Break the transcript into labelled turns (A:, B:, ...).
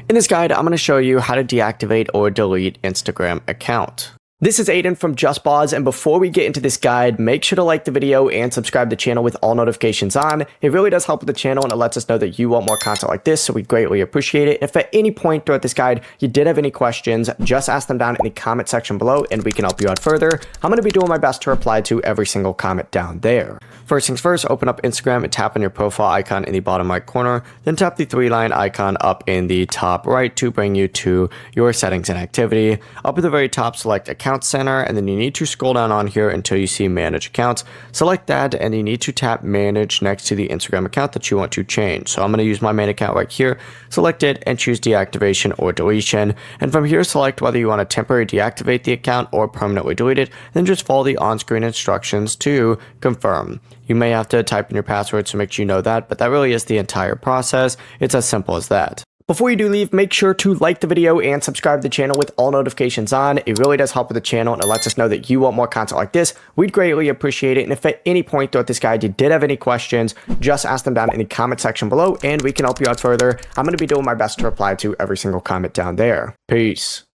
A: In this guide, I'm going to show you how to deactivate or delete Instagram account. This is Aiden from JustBoz, and before we get into this guide, make sure to like the video and subscribe to the channel with all notifications on. It really does help with the channel and it lets us know that you want more content like this, so we greatly appreciate it. If at any point throughout this guide you did have any questions, just ask them down in the comment section below and we can help you out further. I'm going to be doing my best to reply to every single comment down there. First things first, open up Instagram and tap on your profile icon in the bottom right corner, then tap the three-line icon up in the top right to bring you to your settings and activity. Up at the very top, select Account Center, and then you need to scroll down on here until you see Manage Accounts. Select that, and you need to tap Manage next to the Instagram account that you want to change. So I'm going to use my main account right here, select it, and choose Deactivation or Deletion. And from here, select whether you want to temporarily deactivate the account or permanently delete it, then just follow the on-screen instructions to confirm. You may have to type in your password, so make sure you know that, but that really is the entire process. It's as simple as that. Before you do leave, make sure to like the video and subscribe to the channel with all notifications on. It really does help with the channel and it lets us know that you want more content like this. We'd greatly appreciate it. And if at any point throughout this guide you did have any questions, just ask them down in the comment section below and we can help you out further. I'm going to be doing my best to reply to every single comment down there. Peace.